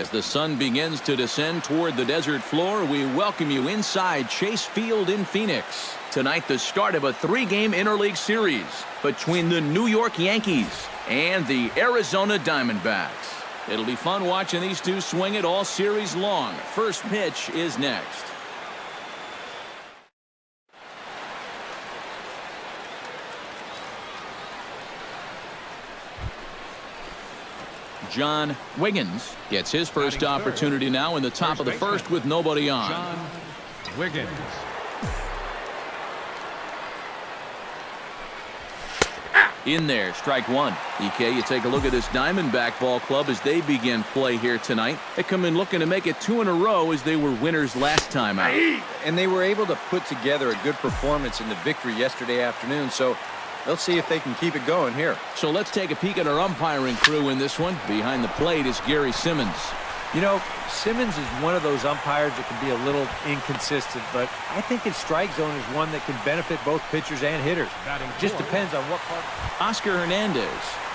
As the sun begins to descend toward the desert floor, we welcome you inside Chase Field in Phoenix. Tonight, the start of a 3-game interleague series between the New York Yankees and the Arizona Diamondbacks. It'll be fun watching these two swing it all series long. First pitch is next. John Wiggins gets his first opportunity now in the top of the first with nobody on. John Wiggins. In there, strike one. EK, you take a look at this Diamondback ball club as they begin play here tonight. They come in looking to make it 2 in a row as they were winners last time out. And they were able to put together a good performance in the victory yesterday afternoon, so they'll see if they can keep it going here. So let's take a peek at our umpiring crew in this one. Behind the plate is Gary Simmons. You know, Simmons is one of those umpires that can be a little inconsistent, but I think his strike zone is one that can benefit both pitchers and hitters. Just depends on what part. Oscar Hernandez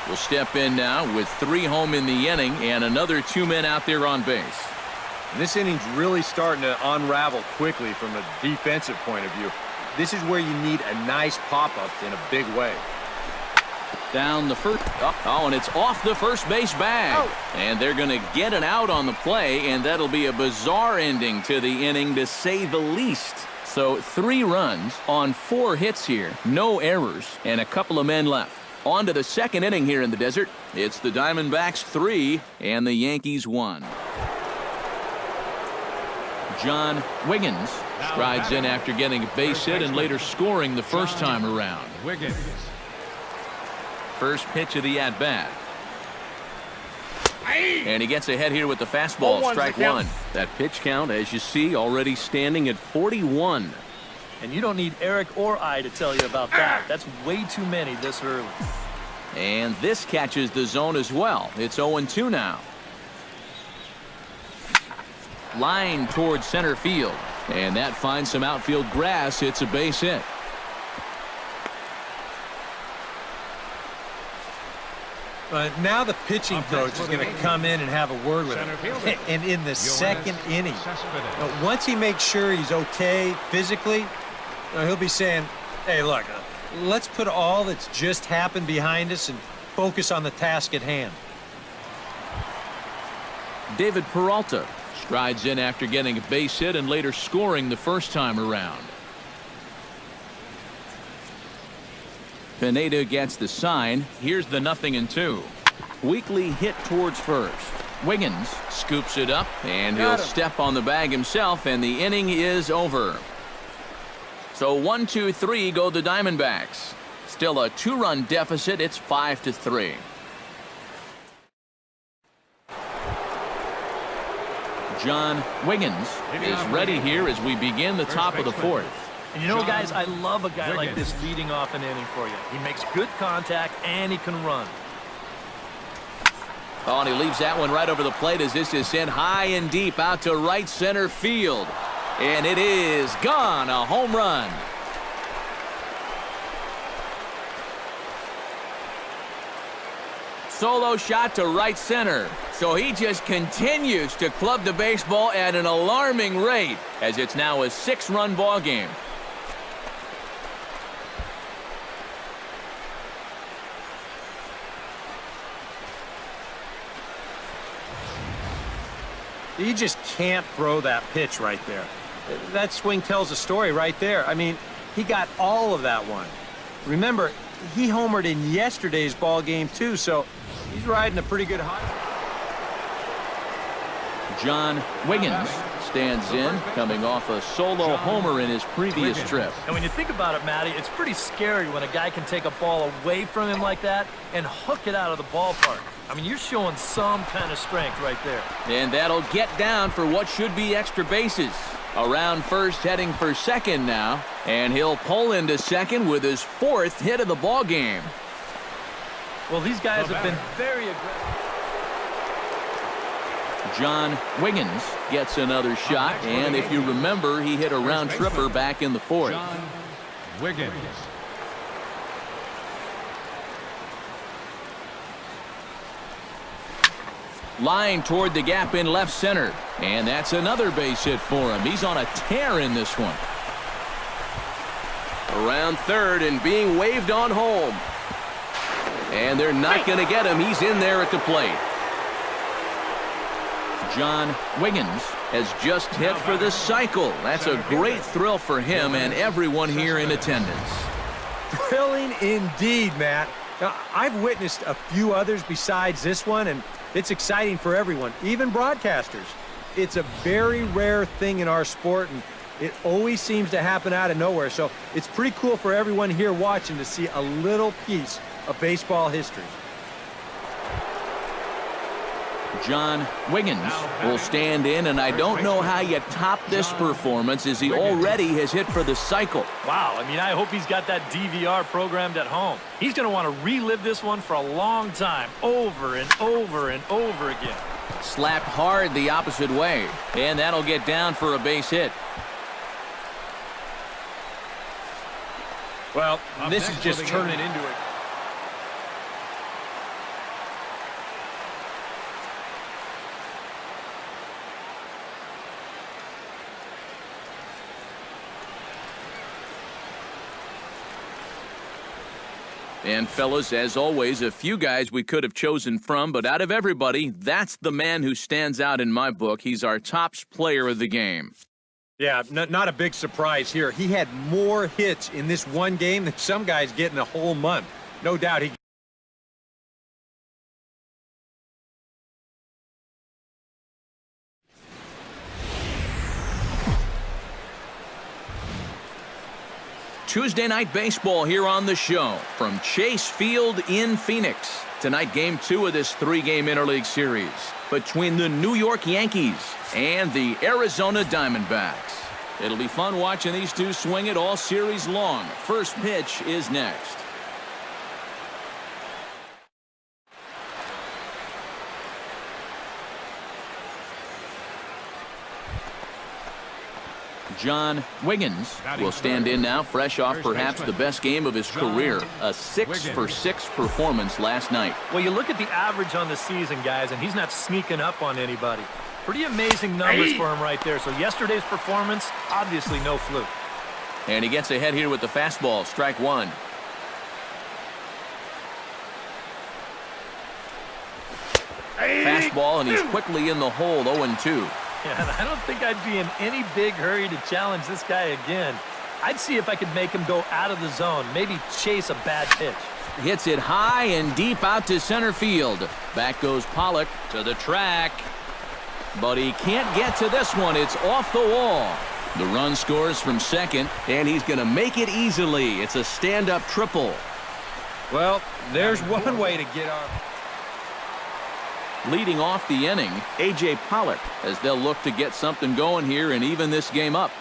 will step in now with 3 home in the inning and another 2 men out there on base. And this inning's really starting to unravel quickly from a defensive point of view. This is where you need a nice pop-up in a big way. Down the first. Oh, and it's off the first base bag. Oh. And they're going to get an out on the play, and that'll be a bizarre ending to the inning, to say the least. So 3 runs on 4 hits here. No errors, and a couple of men left. On to the second inning here in the desert. It's the Diamondbacks 3 and the Yankees 1. John Wiggins strides in after getting a base hit and later scoring the first time around. Wiggins. First pitch of the at-bat. And he gets ahead here with the fastball, strike one. That pitch count, as you see, already standing at 41. And you don't need Eric or I to tell you about that. That's way too many this early. And this catches the zone as well. It's 0-2 now. Line towards center field. And that finds some outfield grass. It's a base hit. But now the pitching coach is going to come in and have a word with him. And in the second inning, once he makes sure he's okay physically, he'll be saying, hey, look, let's put all that's just happened behind us and focus on the task at hand. David Peralta strides in after getting a base hit and later scoring the first time around. Pineda gets the sign. Here's the 0-2. Weakly hit towards first. Wiggins scoops it up, and he'll step on the bag himself, and the inning is over. So 1-2-3 go the Diamondbacks. Still a 2-run deficit. It's 5-3. John Wiggins is ready here as we begin the top of the fourth. And you know, guys, I love a guy like this leading off an inning for you. He makes good contact, and he can run. Oh, and he leaves that one right over the plate as this is sent high and deep out to right center field. And it is gone, a home run. Solo shot to right center. So he just continues to club the baseball at an alarming rate as it's now a 6-run ball game. You just can't throw that pitch right there. That swing tells a story right there. I mean, he got all of that one. Remember, he homered in yesterday's ball game too, so he's riding a pretty good high. John Wiggins stands in, coming off a solo homer in his previous trip. And when you think about it, Matty, it's pretty scary when a guy can take a ball away from him like that and hook it out of the ballpark. I mean, you're showing some kind of strength right there. And that'll get down for what should be extra bases. Around first, heading for second now. And he'll pull into second with his 4th hit of the ball game. Well, these guys have been very aggressive. John Wiggins gets another shot. And if you remember, he hit a round tripper back in the 4th. John Wiggins. Line toward the gap in left center. And that's another base hit for him. He's on a tear in this one. Around third and being waved on home. And they're not going to get him. He's in there at the plate. John Wiggins has just hit for the cycle. That's a great thrill for him and everyone here in attendance. Thrilling indeed, Matt. Now, I've witnessed a few others besides this one, and it's exciting for everyone, even broadcasters. It's a very rare thing in our sport, and it always seems to happen out of nowhere. So it's pretty cool for everyone here watching to see a little piece of baseball history. John Wiggins will stand in, and I don't know how you top this performance as he already has hit for the cycle. Wow, I mean, I hope he's got that DVR programmed at home. He's going to want to relive this one for a long time, over and over and over again. Slapped hard the opposite way, and that'll get down for a base hit. Well, this is just turning into it. And fellas, as always, a few guys we could have chosen from, but out of everybody, that's the man who stands out in my book. He's our top player of the game. Yeah, not a big surprise here. He had more hits in this one game than some guys get in a whole month. No doubt he... Tuesday night baseball here on the show from Chase Field in Phoenix. Tonight, game 2 of this 3-game interleague series between the New York Yankees and the Arizona Diamondbacks. It'll be fun watching these two swing it all series long. First pitch is next. John Wiggins will stand in now, fresh off perhaps the best game of his career, a 6-for-6 performance last night. Well, you look at the average on the season, guys, and he's not sneaking up on anybody. Pretty amazing numbers for him right there. So yesterday's performance, obviously no fluke. And he gets ahead here with the fastball, strike one. Fastball, and he's quickly in the hole, 0-2. Yeah, and I don't think I'd be in any big hurry to challenge this guy again. I'd see if I could make him go out of the zone, maybe chase a bad pitch. Hits it high and deep out to center field. Back goes Pollock to the track. But he can't get to this one. It's off the wall. The run scores from second, and he's going to make it easily. It's a stand-up triple. Well, there's one way to get our... Leading off the inning, A.J. Pollock, as they'll look to get something going here and even this game up.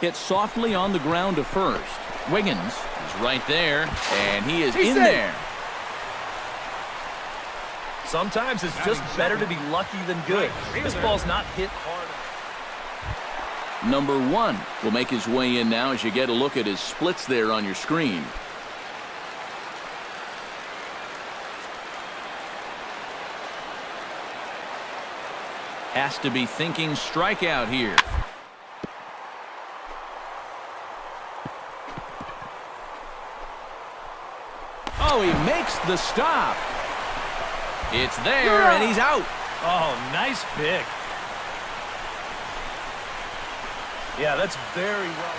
Hit softly on the ground to first. Wiggins is right there, and he is in there. Sometimes it's just better to be lucky than good. This ball's not hit hard. Number 1 will make his way in now as you get a look at his splits there on your screen. Has to be thinking strikeout here. Oh, he makes the stop. It's there, and he's out. Oh, nice pick. Yeah, that's very well.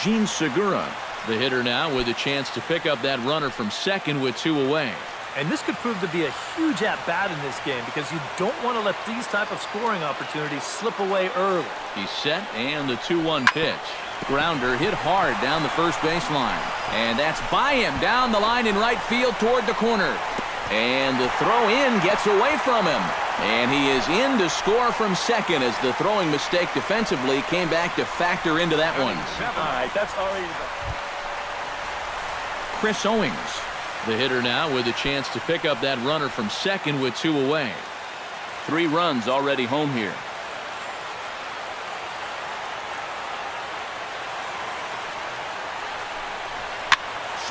Gene Segura, the hitter now, with a chance to pick up that runner from second with 2 away. And this could prove to be a huge at-bat in this game because you don't want to let these type of scoring opportunities slip away early. He's set, and the 2-1 pitch. Grounder hit hard down the first baseline. And that's by him down the line in right field toward the corner. And the throw in gets away from him. And he is in to score from second as the throwing mistake defensively came back to factor into that one. All right, that's already... Chris Owings, the hitter now, with a chance to pick up that runner from second with 2 away. 3 runs already home here.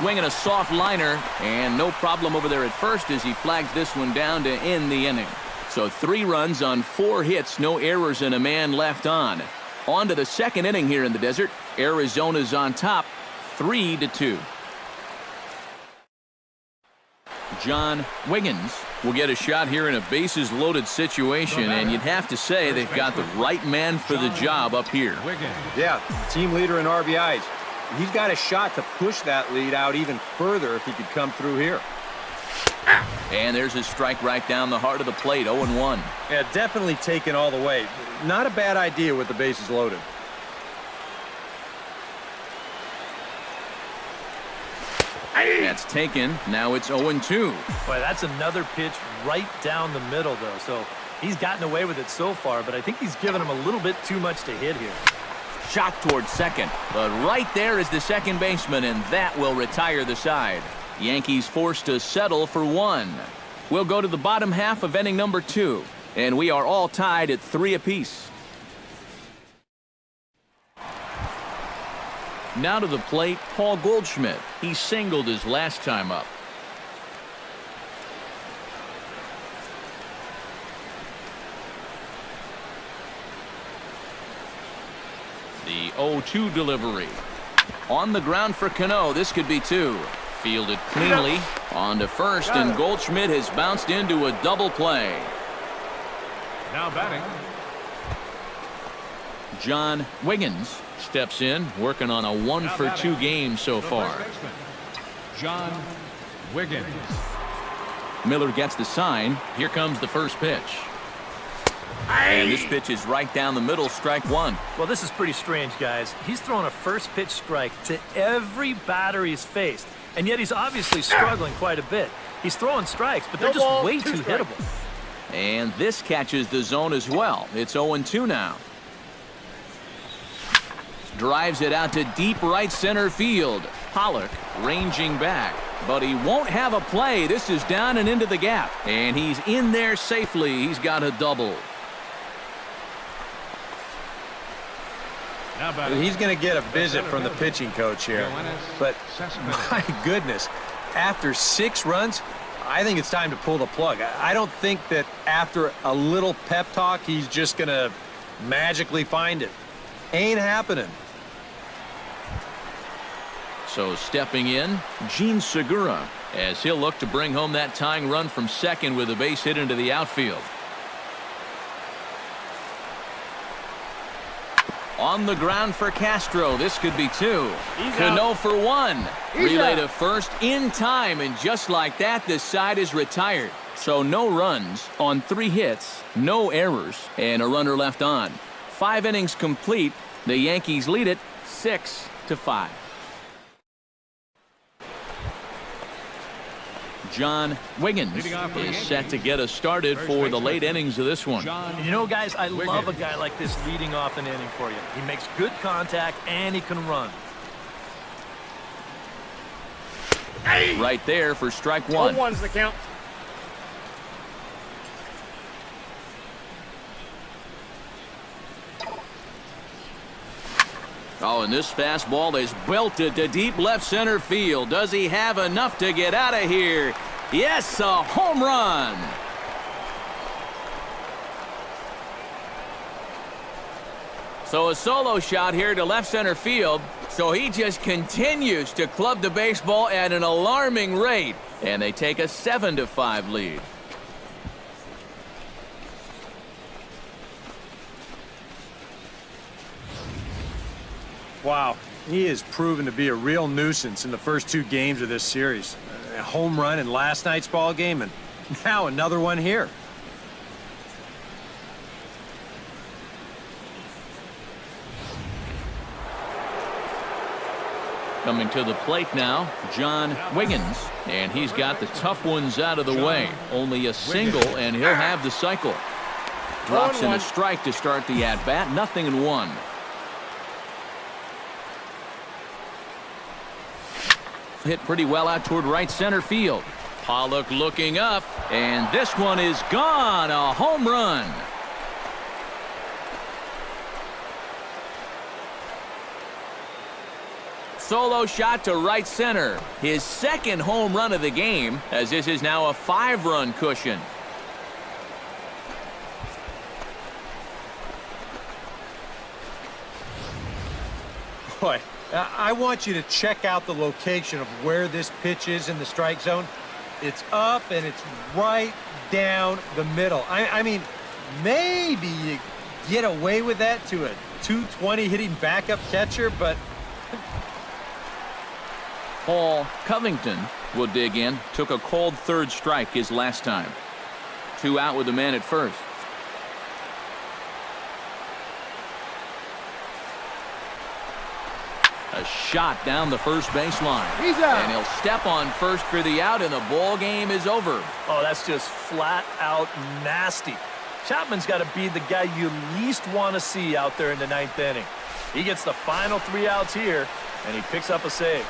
swinging a soft liner, and no problem over there at first as he flags this one down to end the inning. So 3 runs on 4 hits, no errors, and a man left on. On to the second inning here in the desert. Arizona's on top, 3-2. John Wiggins will get a shot here in a bases-loaded situation, and you'd have to say they've got the right man for the job up here. Yeah, team leader in RBIs. He's got a shot to push that lead out even further if he could come through here. And there's a strike right down the heart of the plate, 0-1. Yeah, definitely taken all the way. Not a bad idea with the bases loaded. That's taken. Now it's 0-2. Boy, that's another pitch right down the middle, though. So he's gotten away with it so far, but I think he's given him a little bit too much to hit here. Shot towards second. But right there is the second baseman, and that will retire the side. Yankees forced to settle for 1. We'll go to the bottom half of inning number 2, and we are all tied at 3 apiece. Now to the plate, Paul Goldschmidt. He singled his last time up. The 0-2 delivery. On the ground for Cano. This could be 2. Fielded cleanly. On to first, and Goldschmidt has bounced into a double play. Now batting, John Wiggins steps in, working on a 1-for-2 game so far. John Wiggins. Miller gets the sign. Here comes the first pitch. And this pitch is right down the middle, strike 1. Well, this is pretty strange, guys. He's throwing a first pitch strike to every batter he's faced, and yet he's obviously struggling quite a bit. He's throwing strikes, but they're just way too hittable. And this catches the zone as well. It's 0-2 now. Drives it out to deep right center field. Pollock ranging back, but he won't have a play. This is down and into the gap, and he's in there safely. He's got a double. Now batting, He's going to get a visit from the pitching coach here. But my goodness, after 6 runs, I think it's time to pull the plug. I don't think that after a little pep talk, he's just going to magically find it. Ain't happening. So stepping in, Gene Segura, as he'll look to bring home that tying run from second with a base hit into the outfield. On the ground for Castro. This could be 2. Cano for 1. Relay to first in time, and just like that, this side is retired. So no runs on 3 hits, no errors, and a runner left on. 5 innings complete. The Yankees lead it 6-5. John Wiggins is set to get us started for the late innings of this one. And you know, guys, I love a guy like this leading off an inning for you. He makes good contact, and he can run. Right there for strike 1. 0-1's the count. Oh, and this fastball is belted to deep left center field. Does he have enough to get out of here? Yes, a home run. So a solo shot here to left center field. So he just continues to club the baseball at an alarming rate. And they take a 7-5 lead. Wow, he has proven to be a real nuisance in the first 2 games of this series. A home run in last night's ball game, and now another one here. Coming to the plate now, John Wiggins, and he's got the tough ones out of the way. Only a single, and he'll have the cycle. Drops in a strike to start the at-bat, 0-1. Hit pretty well out toward right center field. Pollock looking up, and this one is gone. A home run. solo shot to right center. His second home run of the game, as this is now a 5-run cushion. Boy, I want you to check out the location of where this pitch is in the strike zone. It's up and it's right down the middle. I mean, maybe you get away with that to a 220 hitting backup catcher, but Paul Covington will dig in. Took a called third strike his last time. 2 out with the man at first. A shot down the first baseline. He's out. And he'll step on first for the out, and the ball game is over. Oh, that's just flat out nasty. Chapman's got to be the guy you least want to see out there in the 9th inning. He gets the final 3 outs here, and he picks up a save.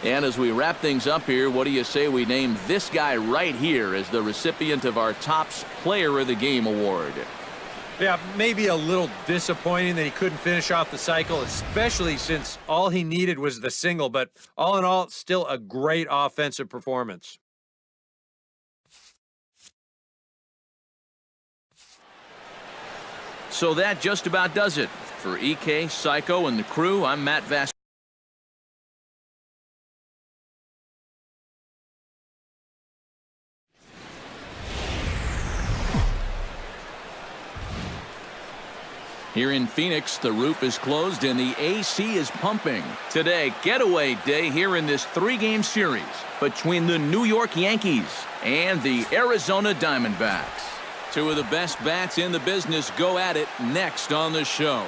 And as we wrap things up here, what do you say we name this guy right here as the recipient of our Topps Player of the Game award? yeah, maybe a little disappointing that he couldn't finish off the cycle, especially since all he needed was the single, but all in all, still a great offensive performance. So that just about does it. For EK, Psycho, and the crew, I'm Matt Vass. Here in Phoenix, the roof is closed and the AC is pumping. Today, getaway day here in this 3-game series between the New York Yankees and the Arizona Diamondbacks. 2 of the best bats in the business go at it next on the show.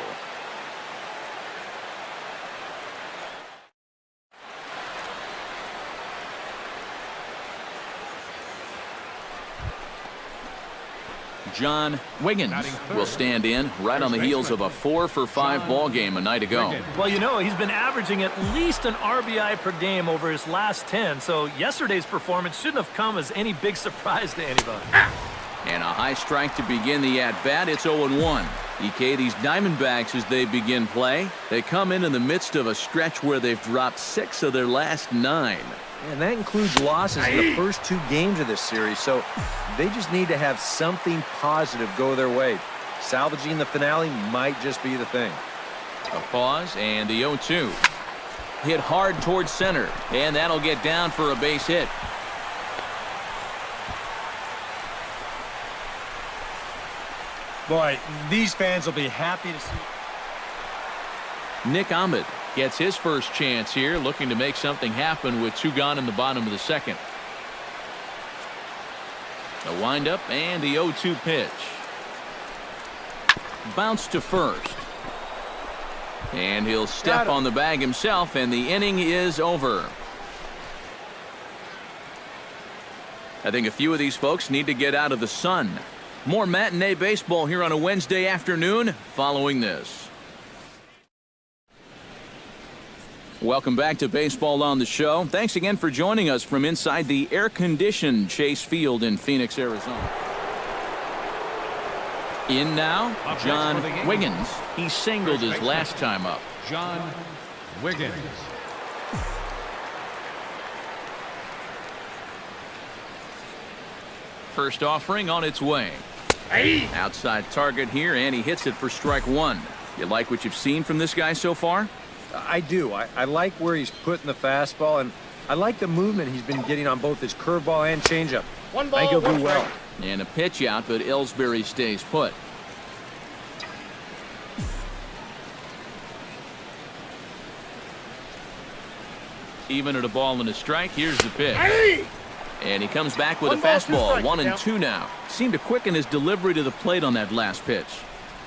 John Wiggins will stand in right on the heels of a 4-for-5 ball game a night ago. Well, you know, he's been averaging at least an RBI per game over his last 10, so yesterday's performance shouldn't have come as any big surprise to anybody. And a high strike to begin the at-bat. It's 0-1. EK, these Diamondbacks, as they begin play, they come in the midst of a stretch where they've dropped 6 of their last 9. And that includes losses in the first 2 games of this series, so they just need to have something positive go their way. Salvaging the finale might just be the thing. A pause, and the 0-2. Hit hard towards center, and that'll get down for a base hit. Boy, these fans will be happy to see. Nick Abbott gets his first chance here, looking to make something happen with 2 gone in the bottom of the second. The windup and the 0-2 pitch. Bounce to first. And he'll step on the bag himself, and the inning is over. I think a few of these folks need to get out of the sun. More matinee baseball here on a Wednesday afternoon following this. Welcome back to Baseball on the Show. Thanks again for joining us from inside the air-conditioned Chase Field in Phoenix, Arizona. In now, John Wiggins. He singled his last time up. John Wiggins. First offering on its way. Outside target here, and he hits it for strike 1. You like what you've seen from this guy so far? I do. I like where he's putting the fastball, and I like the movement he's been getting on both his curveball and changeup. I think he'll do well. And a pitch out, but Ellsbury stays put. Even at a ball and a strike, here's the pitch. And he comes back with a 1 ball, 2 fastball, strikes, 1-2 now. Seemed to quicken his delivery to the plate on that last pitch.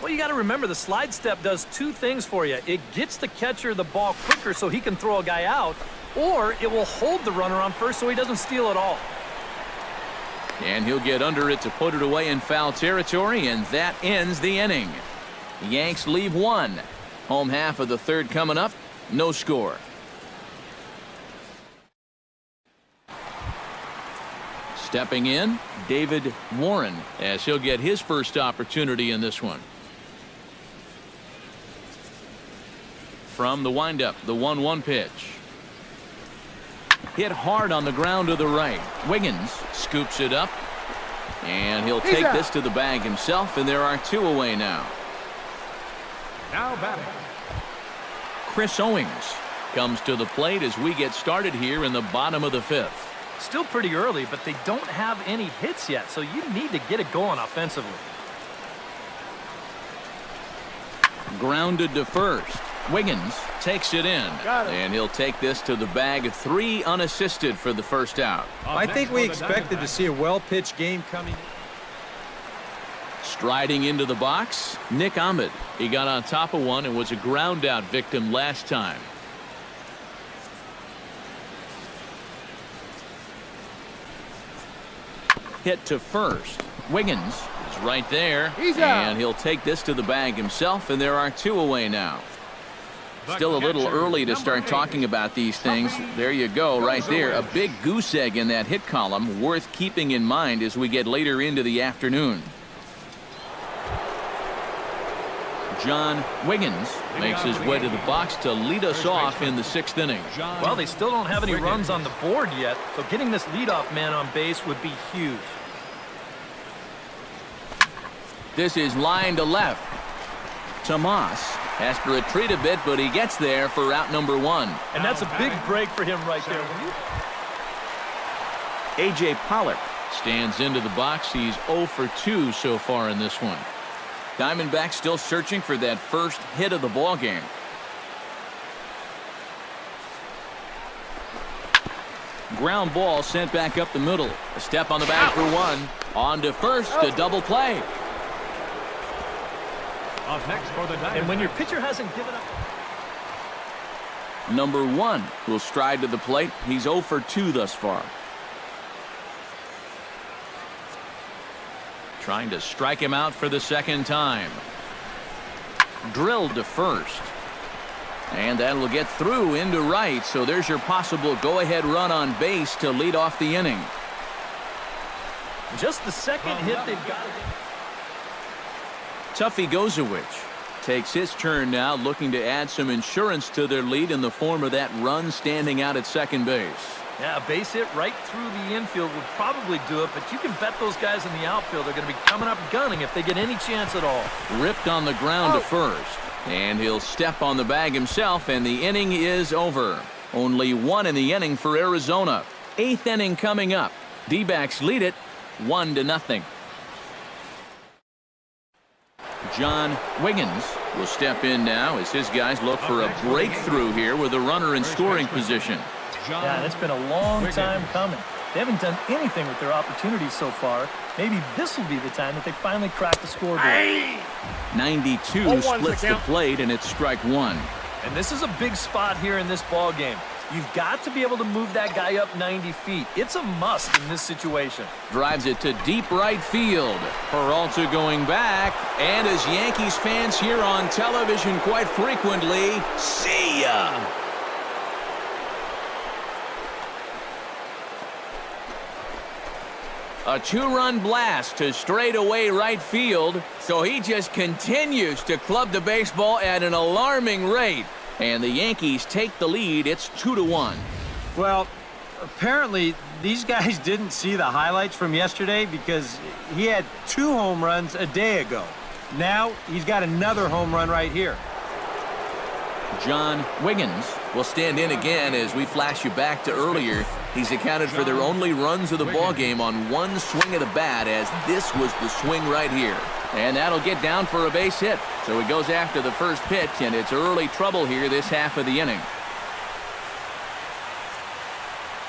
Well, you got to remember the slide step does two things for you. It gets the catcher the ball quicker so he can throw a guy out, or it will hold the runner on first so he doesn't steal at all. And he'll get under it to put it away in foul territory, and that ends the inning. The Yanks leave one. Home half of the third coming up. No score. Stepping in, David Warren, as he'll get his first opportunity in this one. From the windup, the 1-1 pitch. Hit hard on the ground to the right. Wiggins scoops it up, and he'll take this to the bag himself, and there are 2 away now. Now batting. Chris Owings comes to the plate as we get started here in the bottom of the 5th. Still pretty early, but they don't have any hits yet, so you need to get it going offensively. Grounded to first. Wiggins takes it in, and he'll take this to the bag. 3 unassisted for the first out. I think we expected to see a well-pitched game coming. Striding into the box, Nick Ahmed. He got on top of one and was a ground-out victim last time. Hit to first. Wiggins is right there, and he'll take this to the bag himself, and there are 2 away now. Still a little early to start talking about these things. There you go, right there. A big goose egg in that hit column, worth keeping in mind as we get later into the afternoon. John Wiggins makes his way to the box to lead us off in the 6th inning. Well, they still don't have any runs on the board yet, so getting this leadoff man on base would be huge. This is line to left. Tomas has to retreat a bit, but he gets there for out number 1. And that's a big break for him right there. A.J. Pollock stands into the box. He's 0 for 2 so far in this one. Diamondbacks still searching for that first hit of the ball game. Ground ball sent back up the middle. A step on the bag for 1. On to first, a double play. Up next for the Diamondbacks. And when your pitcher hasn't given up. Number 1 will stride to the plate. He's 0 for 2 thus far. Trying to strike him out for the second time. Drilled to first. And that'll get through into right, so there's your possible go-ahead run on base to lead off the inning. Just the second hit they've got. Tuffy Gozowicz takes his turn now, looking to add some insurance to their lead in the form of that run standing out at second base. Yeah, a base hit right through the infield would probably do it, but you can bet those guys in the outfield are going to be coming up gunning if they get any chance at all. Ripped on the ground to first, and he'll step on the bag himself, and the inning is over. Only 1 in the inning for Arizona. 8th inning coming up. D-backs lead it 1-0. John Wiggins will step in now as his guys look for a breakthrough here with a runner in scoring position. Yeah, it's been a long time coming. They haven't done anything with their opportunities so far. Maybe this will be the time that they finally crack the scoreboard. 92 splits the plate, and it's strike 1. And this is a big spot here in this ball game. You've got to be able to move that guy up 90 feet. It's a must in this situation. Drives it to deep right field. Peralta going back. And as Yankees fans hear on television quite frequently, see ya! A 2-run blast to straightaway right field. So he just continues to club the baseball at an alarming rate. And the Yankees take the lead. It's 2-1. Well, apparently these guys didn't see the highlights from yesterday because he had 2 home runs a day ago. Now he's got another home run right here. John Wiggins will stand in again as we flash you back to earlier. He's accounted for their only runs of the ball game on 1 swing of the bat, as this was the swing right here. And that'll get down for a base hit. So he goes after the first pitch, and it's early trouble here this half of the inning.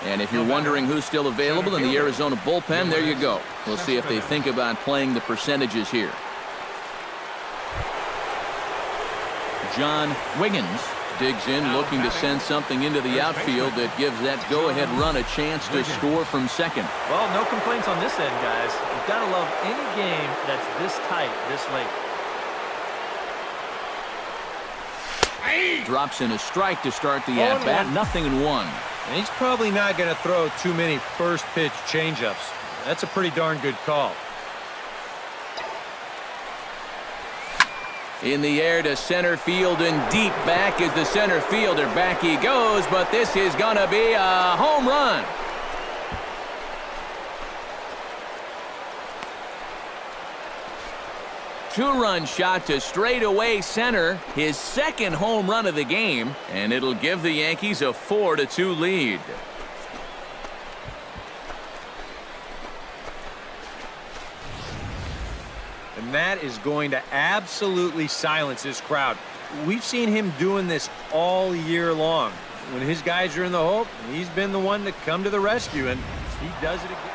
And if you're wondering who's still available in the Arizona bullpen, there you go. We'll see if they think about playing the percentages here. John Wiggins digs in, looking to send something into the outfield that gives that go-ahead run a chance to score from second. Well, no complaints on this end, guys. You've got to love any game that's this tight, this late. Drops in a strike to start the at-bat. 0-1. And he's probably not going to throw too many first-pitch changeups. That's a pretty darn good call. In the air to center field and deep back is the center fielder. Back he goes, but this is going to be a home run. Two-run shot to straightaway center, his second home run of the game, and it'll give the Yankees a 4-2 lead. And that is going to absolutely silence this crowd. We've seen him doing this all year long. When his guys are in the hole, he's been the one to come to the rescue, and he does it again.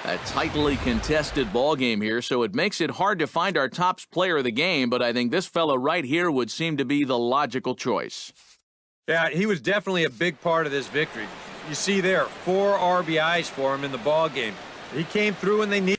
A tightly contested ball game here, so it makes it hard to find our top player of the game, but I think this fella right here would seem to be the logical choice. Yeah, he was definitely a big part of this victory. You see there, 4 RBIs for him in the ball game. He came through when they needed.